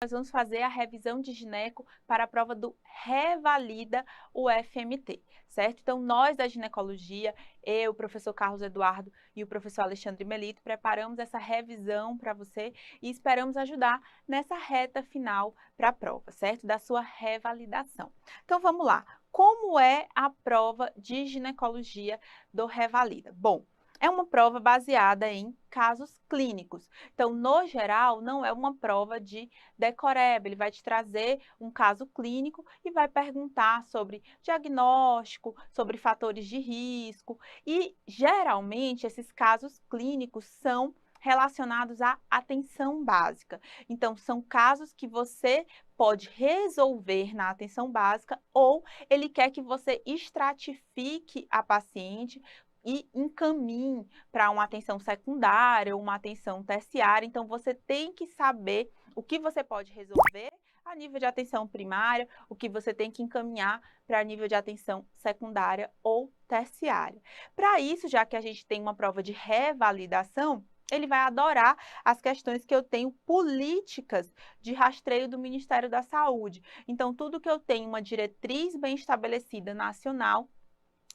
nós vamos fazer a revisão de gineco para a prova do Revalida UFMT, certo? Então, nós da ginecologia, eu, o professor Carlos Eduardo e o professor Alexandre Melito, preparamos essa revisão para você e esperamos ajudar nessa reta final para a prova, certo? Da sua revalidação. Então, vamos lá. Como é a prova de ginecologia do Revalida? Bom, é uma prova baseada em casos clínicos. Então, no geral, não é uma prova de decoreba, ele vai te trazer um caso clínico e vai perguntar sobre diagnóstico, sobre fatores de risco e, geralmente, esses casos clínicos são relacionados à atenção básica. Então, são casos que você pode resolver na atenção básica ou ele quer que você estratifique a paciente e encaminhe para uma atenção secundária ou uma atenção terciária. Então, você tem que saber o que você pode resolver a nível de atenção primária, o que você tem que encaminhar para nível de atenção secundária ou terciária. Para isso, já que a gente tem uma prova de revalidação, ele vai adorar as questões que eu tenho políticas de rastreio do Ministério da Saúde. Então, tudo que eu tenho uma diretriz bem estabelecida nacional,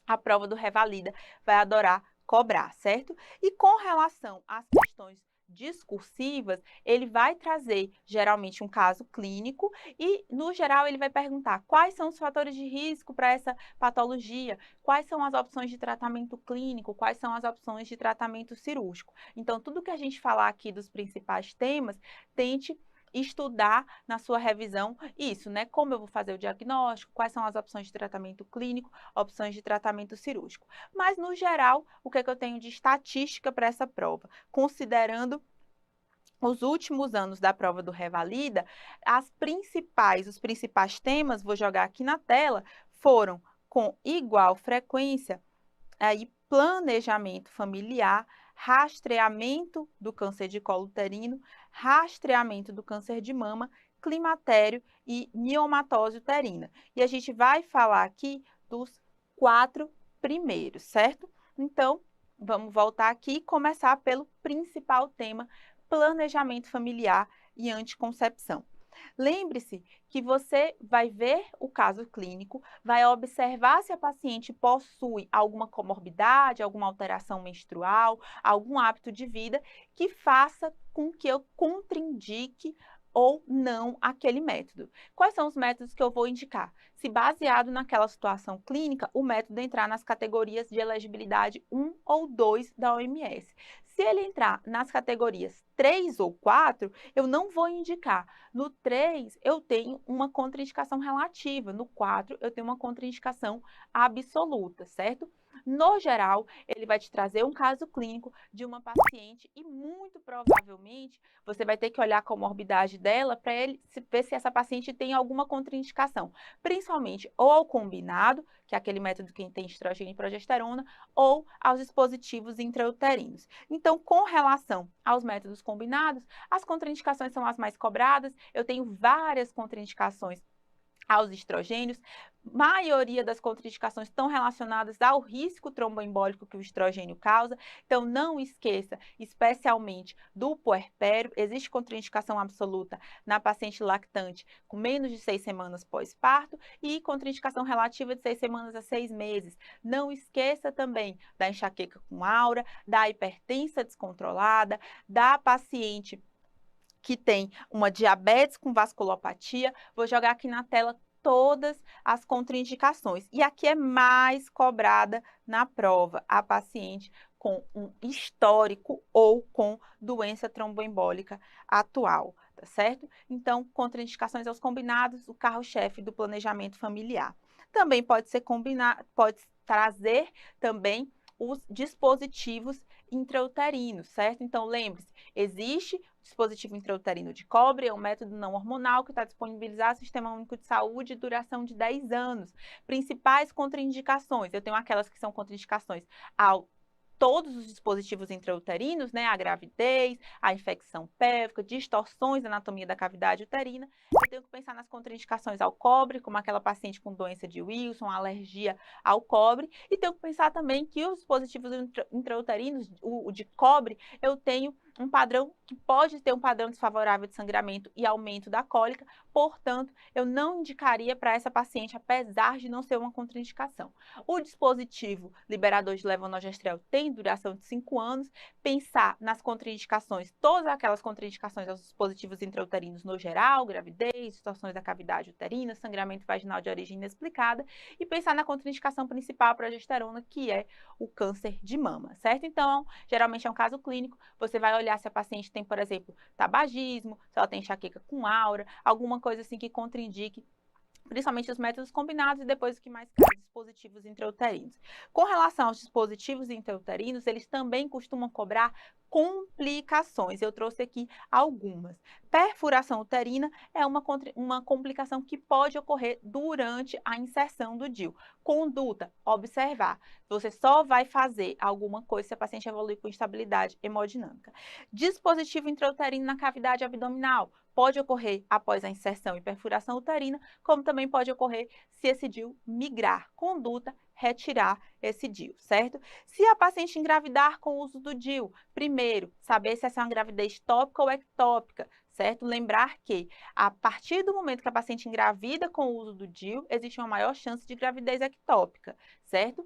a prova do Revalida vai adorar cobrar, certo? E com relação às questões discursivas, ele vai trazer geralmente um caso clínico e, no geral, ele vai perguntar quais são os fatores de risco para essa patologia, quais são as opções de tratamento clínico, quais são as opções de tratamento cirúrgico. Então, tudo que a gente falar aqui dos principais temas, tente estudar na sua revisão isso, né? Como eu vou fazer o diagnóstico, quais são as opções de tratamento clínico, opções de tratamento cirúrgico. Mas, no geral, o que é que eu tenho de estatística para essa prova? Considerando os últimos anos da prova do Revalida, os principais temas, vou jogar aqui na tela, foram com igual frequência, aí planejamento familiar, rastreamento do câncer de colo uterino, rastreamento do câncer de mama, climatério e miomatose uterina. E a gente vai falar aqui dos 4 primeiros, certo? Então, vamos voltar aqui e começar pelo principal tema, planejamento familiar e anticoncepção. Lembre-se que você vai ver o caso clínico, vai observar se a paciente possui alguma comorbidade, alguma alteração menstrual, algum hábito de vida que faça com que eu contraindique ou não aquele método. Quais são os métodos que eu vou indicar? Se baseado naquela situação clínica, o método entrar nas categorias de elegibilidade 1 ou 2 da OMS. Se ele entrar nas categorias 3 ou 4, eu não vou indicar. No 3, eu tenho uma contraindicação relativa. No 4, eu tenho uma contraindicação absoluta, certo? No geral, ele vai te trazer um caso clínico de uma paciente e muito provavelmente você vai ter que olhar a comorbidade dela para ele ver se essa paciente tem alguma contraindicação, principalmente ou ao combinado, que é aquele método que tem estrogênio e progesterona, ou aos dispositivos intrauterinos. Então, com relação aos métodos combinados, as contraindicações são as mais cobradas. Eu tenho várias contraindicações aos estrogênios. Maioria das contraindicações estão relacionadas ao risco tromboembólico que o estrogênio causa. Então, não esqueça, especialmente do puerpério, existe contraindicação absoluta na paciente lactante com menos de 6 semanas pós-parto e contraindicação relativa de 6 semanas a 6 meses. Não esqueça também da enxaqueca com aura, da hipertensa descontrolada, da paciente que tem uma diabetes com vasculopatia. Vou jogar aqui na tela todas as contraindicações. E aqui é mais cobrada na prova a paciente com um histórico ou com doença tromboembólica atual, tá certo? Então, contraindicações aos combinados, o carro-chefe do planejamento familiar. Também pode ser combinado, pode trazer também os dispositivos intrauterinos, certo? Então, lembre-se, existe dispositivo intrauterino de cobre, é um método não hormonal que está disponibilizado no Sistema Único de Saúde, duração de 10 anos. Principais contraindicações, eu tenho aquelas que são contraindicações ao todos os dispositivos intrauterinos, né, a gravidez, a infecção pélvica, distorções da anatomia da cavidade uterina. Eu tenho que pensar nas contraindicações ao cobre, como aquela paciente com doença de Wilson, alergia ao cobre, e tenho que pensar também que os dispositivos intrauterinos, o de cobre, eu tenho um padrão que pode ter um padrão desfavorável de sangramento e aumento da cólica, portanto, eu não indicaria para essa paciente, apesar de não ser uma contraindicação. O dispositivo liberador de levonorgestrel tem duração de 5 anos, pensar nas contraindicações, todas aquelas contraindicações aos dispositivos intrauterinos no geral, gravidez, distorções da cavidade uterina, sangramento vaginal de origem inexplicada, e pensar na contraindicação principal para a progesterona, que é o câncer de mama, certo? Então, geralmente é um caso clínico, você vai olhar se a paciente tem, por exemplo, tabagismo, se ela tem enxaqueca com aura, alguma coisa assim que contraindique, principalmente os métodos combinados e depois o que mais cai, dispositivos intrauterinos. Com relação aos dispositivos intrauterinos, eles também costumam cobrar complicações. Eu trouxe aqui algumas. Perfuração uterina é uma complicação que pode ocorrer durante a inserção do DIU. Conduta, observar. Você só vai fazer alguma coisa se a paciente evoluir com instabilidade hemodinâmica. Dispositivo intrauterino na cavidade abdominal. Pode ocorrer após a inserção e perfuração uterina, como também pode ocorrer se esse DIU migrar. Conduta, retirar esse DIU, certo? Se a paciente engravidar com o uso do DIU, primeiro, saber se essa é uma gravidez tópica ou ectópica, certo? Lembrar que, a partir do momento que a paciente engravida com o uso do DIU, existe uma maior chance de gravidez ectópica, certo?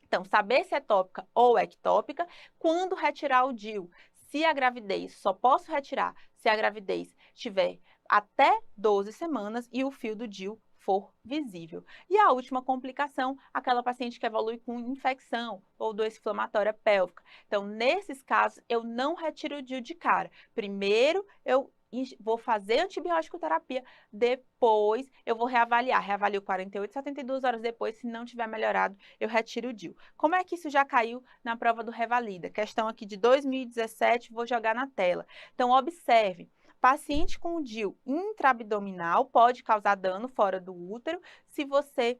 Então, saber se é tópica ou ectópica, quando retirar o DIU. Se a gravidez, só posso retirar se a gravidez tiver até 12 semanas e o fio do DIU for visível. E a última complicação, aquela paciente que evolui com infecção ou doença inflamatória pélvica. Então, nesses casos, eu não retiro o DIU de cara. Primeiro, eu vou fazer antibiótico terapia, depois eu vou reavaliar. Reavalio 48, 72 horas depois, se não tiver melhorado, eu retiro o DIU. Como é que isso já caiu na prova do Revalida? Questão aqui de 2017, vou jogar na tela. Então, observe. Paciente com DIU intraabdominal pode causar dano fora do útero se você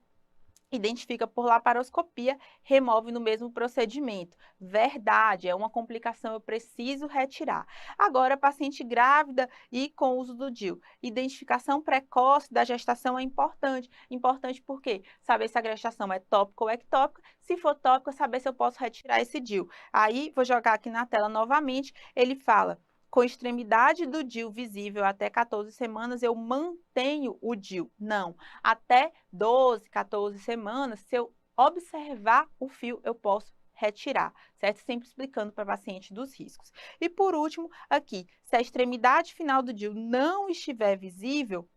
identifica por laparoscopia, remove no mesmo procedimento. Verdade, é uma complicação, eu preciso retirar. Agora, paciente grávida e com uso do DIU. Identificação precoce da gestação é importante. Importante por quê? Saber se a gestação é tópica ou ectópica. Se for tópica, saber se eu posso retirar esse DIU. Aí, vou jogar aqui na tela novamente, ele fala: com extremidade do DIU visível até 14 semanas, eu mantenho o DIU. Não, até 12, 14 semanas, se eu observar o fio, eu posso retirar, certo? Sempre explicando para a paciente dos riscos. E por último, aqui, se a extremidade final do DIU não estiver visível,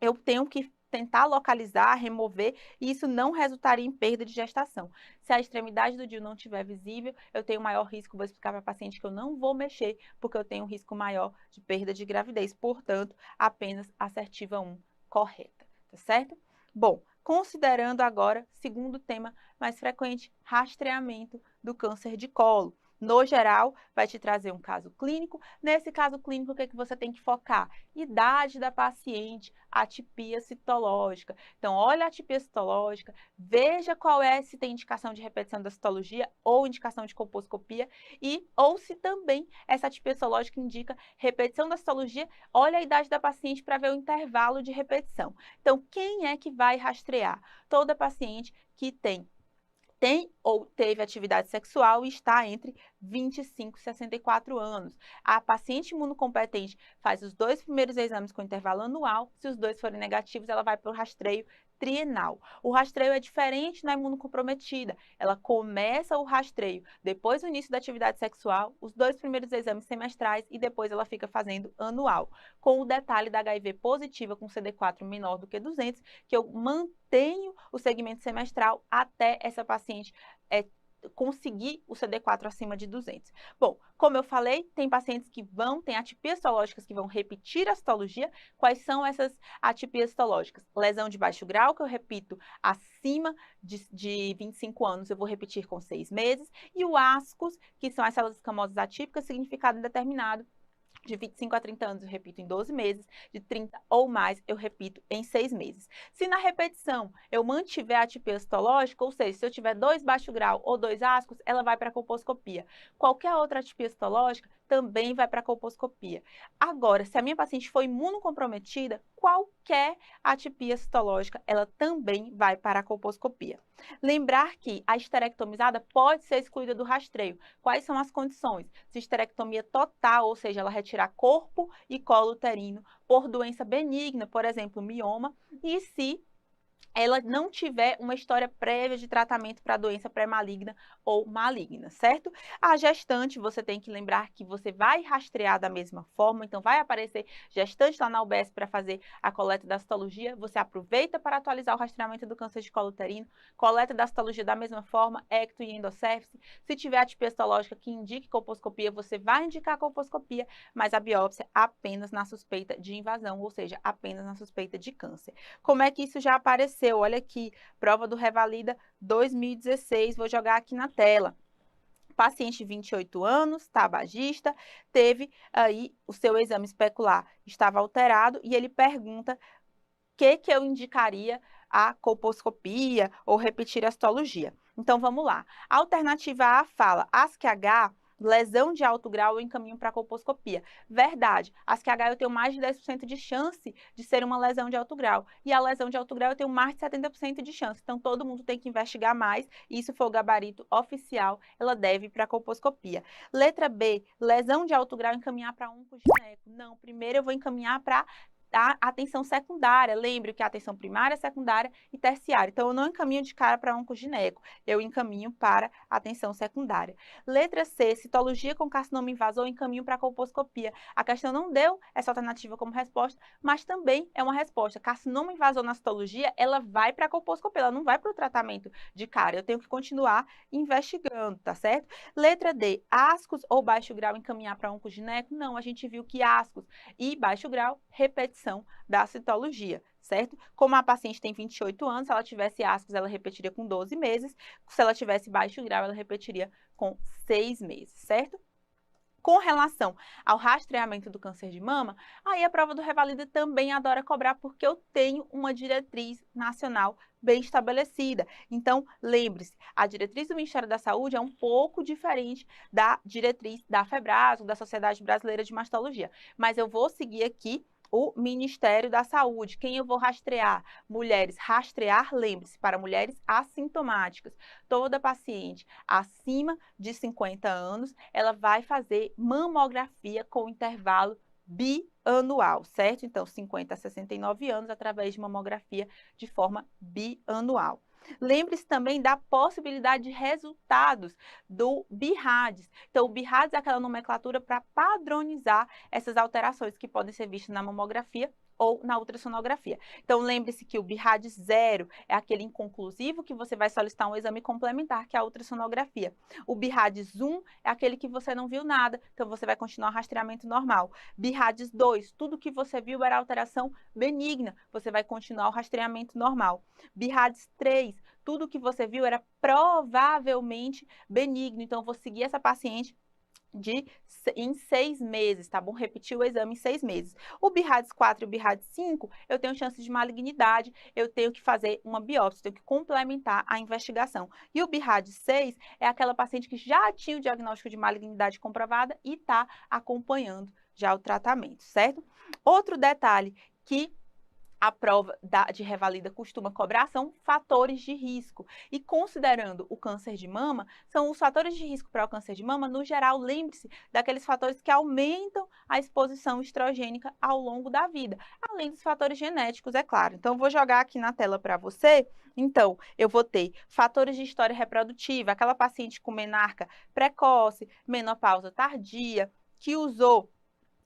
eu tenho que tentar localizar, remover, e isso não resultaria em perda de gestação. Se a extremidade do DIU não estiver visível, eu tenho maior risco, vou explicar para a paciente que eu não vou mexer, porque eu tenho um risco maior de perda de gravidez, portanto, apenas assertiva 1 correta, tá certo? Bom, considerando agora, segundo tema mais frequente, rastreamento do câncer de colo. No geral, vai te trazer um caso clínico. Nesse caso clínico, o que é que você tem que focar? Idade da paciente, atipia citológica. Então, olha a atipia citológica, veja qual é, se tem indicação de repetição da citologia ou indicação de colposcopia, ou se também essa atipia citológica indica repetição da citologia, olha a idade da paciente para ver o intervalo de repetição. Então, quem é que vai rastrear? Toda paciente que tem ou teve atividade sexual e está entre 25 e 64 anos. A paciente imunocompetente faz os 2 primeiros exames com intervalo anual. Se os 2 forem negativos, ela vai para o rastreio trienal. O rastreio é diferente na imunocomprometida. Ela começa o rastreio depois do início da atividade sexual, os 2 primeiros exames semestrais e depois ela fica fazendo anual. Com o detalhe da HIV positiva com CD4 menor do que 200, que eu mantenho o segmento semestral até essa paciente conseguir o CD4 acima de 200. Bom, como eu falei, tem pacientes que tem atipias citológicas que vão repetir a citologia. Quais são essas atipias citológicas? Lesão de baixo grau, que eu repito acima de 25 anos, eu vou repetir com 6 meses. E o ASCOS, que são as células escamosas atípicas, significado indeterminado. De 25 a 30 anos, eu repito em 12 meses. De 30 ou mais, eu repito em 6 meses. Se na repetição eu mantiver a atipia citológica, ou seja, se eu tiver 2 baixo grau ou 2 ascos, ela vai para a colposcopia. Qualquer outra atipia citológica, também vai para a colposcopia. Agora, se a minha paciente for imunocomprometida, qualquer atipia citológica, ela também vai para a colposcopia. Lembrar que a esterectomizada pode ser excluída do rastreio. Quais são as condições? Se esterectomia total, ou seja, ela retirar corpo e colo uterino por doença benigna, por exemplo, mioma, e se ela não tiver uma história prévia de tratamento para doença pré-maligna ou maligna, certo? A gestante, você tem que lembrar que você vai rastrear da mesma forma, então vai aparecer gestante lá na UBS para fazer a coleta da citologia, você aproveita para atualizar o rastreamento do câncer de colo uterino, coleta da citologia da mesma forma, ecto e endocéfise. Se tiver atipia citológica que indique colposcopia, você vai indicar colposcopia, mas a biópsia apenas na suspeita de invasão, ou seja, apenas na suspeita de câncer. Como é que isso já apareceu? Olha aqui, prova do Revalida 2016, vou jogar aqui na tela. Paciente de 28 anos, tabagista, teve aí o seu exame especular estava alterado e ele pergunta o que eu indicaria a colposcopia ou repetir a citologia. Então vamos lá. A alternativa A fala ASCH, lesão de alto grau, eu encaminho para a colposcopia. Verdade, ASCH eu tenho mais de 10% de chance de ser uma lesão de alto grau. E a lesão de alto grau eu tenho mais de 70% de chance. Então todo mundo tem que investigar mais. E isso foi o gabarito oficial, ela deve ir para a colposcopia. Letra B, lesão de alto grau, encaminhar para oncogineco. Não, primeiro eu vou encaminhar para a atenção secundária. Lembre que a atenção primária, secundária e terciária. Então, eu não encaminho de cara para oncogineco, eu encaminho para atenção secundária. Letra C, citologia com carcinoma invasor, encaminho para colposcopia. A questão não deu essa alternativa como resposta, mas também é uma resposta. Carcinoma invasor na citologia, ela vai para a colposcopia, ela não vai para o tratamento de cara. Eu tenho que continuar investigando, tá certo? Letra D, ascos ou baixo grau, encaminhar para oncogineco? Não, a gente viu que ascos e baixo grau, repetição da citologia, certo? Como a paciente tem 28 anos, se ela tivesse ascos, ela repetiria com 12 meses, se ela tivesse baixo grau, ela repetiria com 6 meses, certo? Com relação ao rastreamento do câncer de mama, aí a prova do Revalida também adora cobrar, porque eu tenho uma diretriz nacional bem estabelecida. Então, lembre-se, a diretriz do Ministério da Saúde é um pouco diferente da diretriz da FEBRAS, da Sociedade Brasileira de Mastologia, mas eu vou seguir aqui o Ministério da Saúde. Quem eu vou rastrear? Mulheres. Rastrear, lembre-se, para mulheres assintomáticas. Toda paciente acima de 50 anos, ela vai fazer mamografia com intervalo bianual, certo? Então, 50 a 69 anos, através de mamografia de forma bianual. Lembre-se também da possibilidade de resultados do BIRADS. Então, o BIRADS é aquela nomenclatura para padronizar essas alterações que podem ser vistas na mamografia ou na ultrassonografia. Então, lembre-se que o BIRADS 0 é aquele inconclusivo que você vai solicitar um exame complementar, que é a ultrassonografia. O BIRADS 1 é aquele que você não viu nada, então você vai continuar o rastreamento normal. BIRADS 2, tudo que você viu era alteração benigna, você vai continuar o rastreamento normal. BIRADS 3, tudo que você viu era provavelmente benigno, então eu vou seguir essa paciente em 6 meses, tá bom? Repetir o exame em 6 meses. O BIRADS 4 e o BIRADS 5, eu tenho chance de malignidade, eu tenho que fazer uma biópsia, tenho que complementar a investigação. E o BIRADS 6 é aquela paciente que já tinha o diagnóstico de malignidade comprovada e está acompanhando já o tratamento, certo? Outro detalhe que a prova de revalida costuma cobrar são fatores de risco. E considerando o câncer de mama, são os fatores de risco para o câncer de mama, no geral, lembre-se daqueles fatores que aumentam a exposição estrogênica ao longo da vida, além dos fatores genéticos, é claro. Então, vou jogar aqui na tela para você. Então, eu vou ter fatores de história reprodutiva, aquela paciente com menarca precoce, menopausa tardia, que usou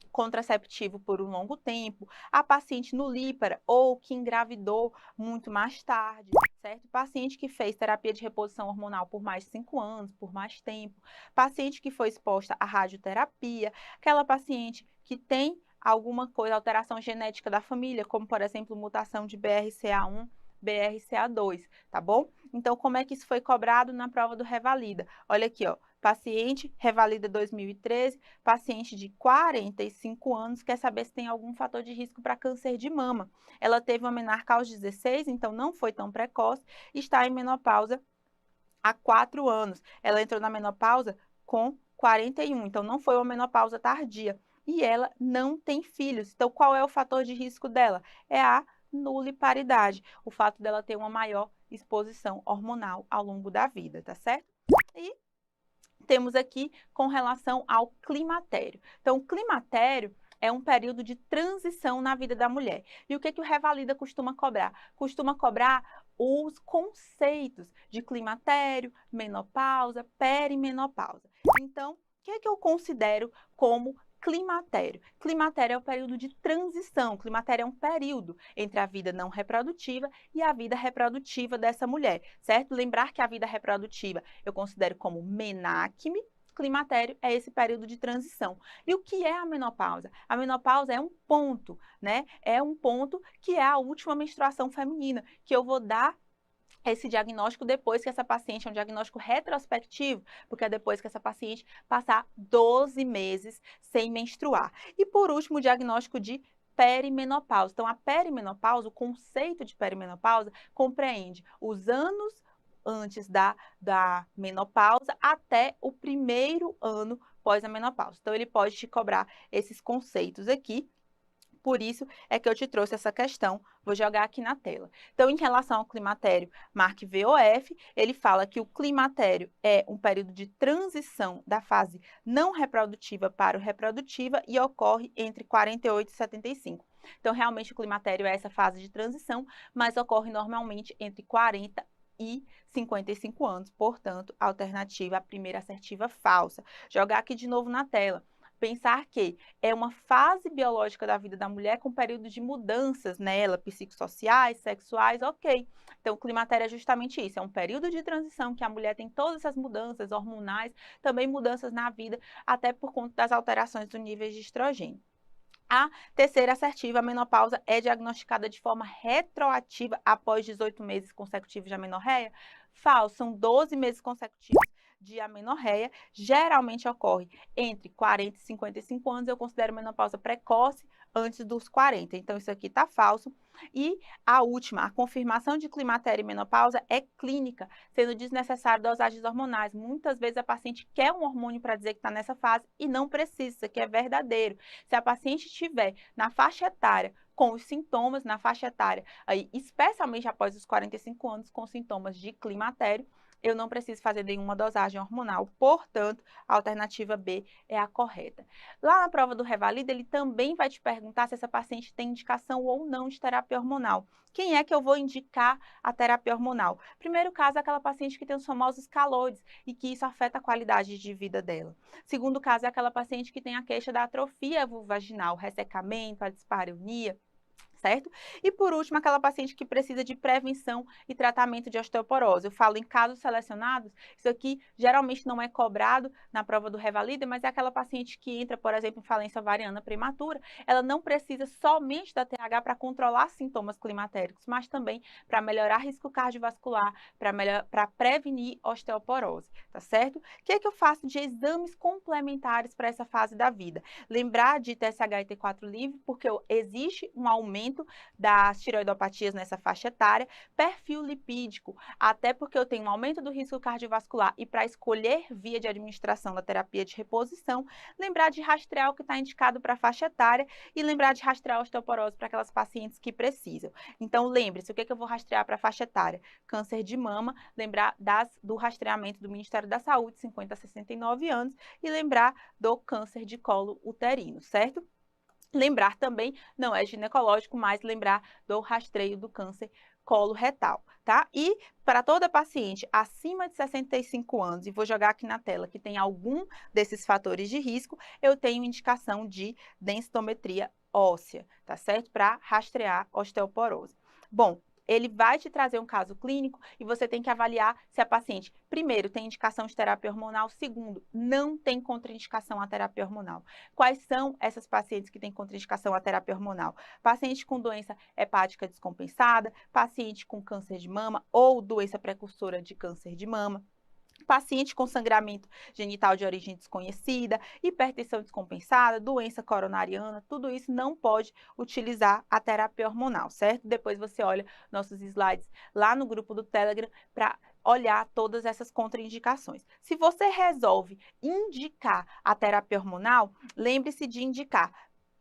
contraceptivo por um longo tempo, a paciente nulípara ou que engravidou muito mais tarde, certo? Paciente que fez terapia de reposição hormonal por mais de 5 anos, por mais tempo, paciente que foi exposta à radioterapia, aquela paciente que tem alguma coisa, alteração genética da família, como por exemplo, mutação de BRCA1, BRCA2, tá bom? Então, como é que isso foi cobrado na prova do Revalida? Olha aqui, ó. Paciente, Revalida 2013, paciente de 45 anos, quer saber se tem algum fator de risco para câncer de mama. Ela teve uma menarca aos 16, então não foi tão precoce, está em menopausa há 4 anos. Ela entrou na menopausa com 41, então não foi uma menopausa tardia. E ela não tem filhos. Então, qual é o fator de risco dela? É a nuliparidade, o fato dela ter uma maior exposição hormonal ao longo da vida, tá certo? E temos aqui com relação ao climatério. Então, o climatério é um período de transição na vida da mulher. E o que o Revalida costuma cobrar? Costuma cobrar os conceitos de climatério, menopausa, perimenopausa. Então, o que eu considero como climatério? Climatério é o período de transição. Climatério é um período entre a vida não reprodutiva e a vida reprodutiva dessa mulher, certo? Lembrar que a vida reprodutiva eu considero como menacme. Climatério é esse período de transição. E o que é a menopausa? A menopausa é um ponto, né? É um ponto que é a última menstruação feminina, que eu vou dar esse diagnóstico depois que essa paciente, é um diagnóstico retrospectivo, porque é depois que essa paciente passar 12 meses sem menstruar. E por último, o diagnóstico de perimenopausa. Então, a perimenopausa, o conceito de perimenopausa, compreende os anos antes da menopausa até o primeiro ano pós a menopausa. Então, ele pode te cobrar esses conceitos aqui. Por isso é que eu te trouxe essa questão, vou jogar aqui na tela. Então, em relação ao climatério, marque VOF, ele fala que o climatério é um período de transição da fase não reprodutiva para o reprodutiva e ocorre entre 48 e 75. Então, realmente, o climatério é essa fase de transição, mas ocorre normalmente entre 40 e 55 anos, portanto, alternativa, a primeira assertiva falsa. Jogar aqui de novo na tela. Pensar que é uma fase biológica da vida da mulher com período de mudanças nela, psicossociais, sexuais, ok. Então, o climatério é justamente isso, é um período de transição que a mulher tem todas essas mudanças hormonais, também mudanças na vida, até por conta das alterações do nível de estrogênio. A terceira assertiva, a menopausa é diagnosticada de forma retroativa após 18 meses consecutivos de amenorreia? Falso, são 12 meses consecutivos de amenorreia, geralmente ocorre entre 40 e 55 anos, eu considero menopausa precoce antes dos 40, então isso aqui está falso. E a última, a confirmação de climatério e menopausa é clínica, sendo desnecessário dosagens hormonais. Muitas vezes a paciente quer um hormônio para dizer que está nessa fase e não precisa, isso aqui é verdadeiro. Se a paciente estiver na faixa etária com os sintomas na faixa etária, aí, especialmente após os 45 anos, com sintomas de climatério, eu não preciso fazer nenhuma dosagem hormonal, portanto, a alternativa B é a correta. Lá na prova do Revalida, ele também vai te perguntar se essa paciente tem indicação ou não de terapia hormonal. Quem é que eu vou indicar a terapia hormonal? Primeiro caso, é aquela paciente que tem os famosos calores e que isso afeta a qualidade de vida dela. Segundo caso, é aquela paciente que tem a queixa da atrofia vulvovaginal, ressecamento, a dispareunia, certo? E por último, aquela paciente que precisa de prevenção e tratamento de osteoporose. Eu falo em casos selecionados, isso aqui geralmente não é cobrado na prova do Revalida, mas é aquela paciente que entra, por exemplo, em falência ovariana prematura, ela não precisa somente da TH para controlar sintomas climatéricos, mas também para melhorar risco cardiovascular, para prevenir osteoporose, tá certo? O que é que eu faço de exames complementares para essa fase da vida? Lembrar de TSH e T4 livre, porque existe um aumento das tireoidopatias nessa faixa etária, perfil lipídico, até porque eu tenho um aumento do risco cardiovascular e para escolher via de administração da terapia de reposição, lembrar de rastrear o que está indicado para a faixa etária e lembrar de rastrear a osteoporose para aquelas pacientes que precisam. Então, lembre-se, o que eu vou rastrear para a faixa etária? Câncer de mama, lembrar do rastreamento do Ministério da Saúde, 50 a 69 anos, e lembrar do câncer de colo uterino, certo? Lembrar também, não é ginecológico, mas lembrar do rastreio do câncer coloretal, tá? E para toda paciente acima de 65 anos, e vou jogar aqui na tela que tem algum desses fatores de risco, eu tenho indicação de densitometria óssea, tá certo? Para rastrear osteoporose. Bom, ele vai te trazer um caso clínico e você tem que avaliar se a paciente, primeiro, tem indicação de terapia hormonal, segundo, não tem contraindicação à terapia hormonal. Quais são essas pacientes que têm contraindicação à terapia hormonal? Paciente com doença hepática descompensada, paciente com câncer de mama ou doença precursora de câncer de mama, paciente com sangramento genital de origem desconhecida, hipertensão descompensada, doença coronariana, tudo isso não pode utilizar a terapia hormonal, certo? Depois você olha nossos slides lá no grupo do Telegram para olhar todas essas contraindicações. Se você resolve indicar a terapia hormonal, lembre-se de indicar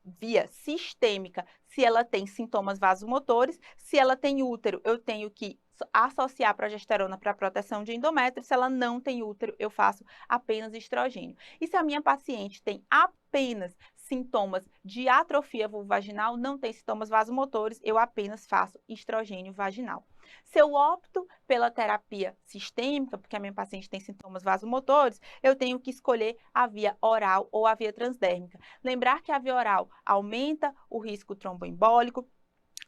via sistêmica, se ela tem sintomas vasomotores, se ela tem útero, eu tenho que associar a progesterona para proteção de endométrio, se ela não tem útero, eu faço apenas estrogênio. E se a minha paciente tem apenas sintomas de atrofia vulvovaginal, não tem sintomas vasomotores, eu apenas faço estrogênio vaginal. Se eu opto pela terapia sistêmica, porque a minha paciente tem sintomas vasomotores, eu tenho que escolher a via oral ou a via transdérmica. Lembrar que a via oral aumenta o risco tromboembólico,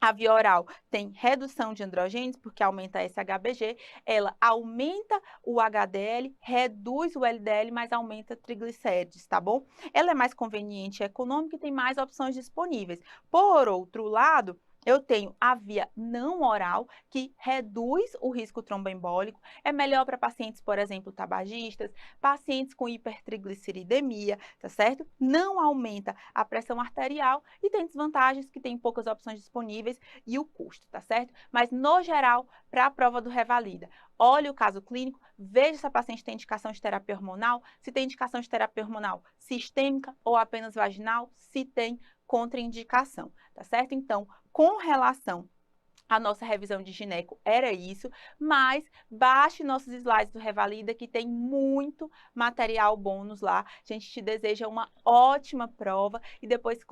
a via oral tem redução de androgênios, porque aumenta a SHBG, ela aumenta o HDL, reduz o LDL, mas aumenta triglicérides, tá bom? Ela é mais conveniente e econômica e tem mais opções disponíveis. Por outro lado, eu tenho a via não oral, que reduz o risco tromboembólico, é melhor para pacientes, por exemplo, tabagistas, pacientes com hipertrigliceridemia, tá certo? Não aumenta a pressão arterial e tem desvantagens que tem poucas opções disponíveis e o custo, tá certo? Mas, no geral, para a prova do Revalida, olhe o caso clínico, veja se a paciente tem indicação de terapia hormonal, se tem indicação de terapia hormonal sistêmica ou apenas vaginal, se tem contraindicação, tá certo? Então, com relação à nossa revisão de gineco, era isso, mas baixe nossos slides do Revalida, que tem muito material bônus lá. A gente te deseja uma ótima prova e depois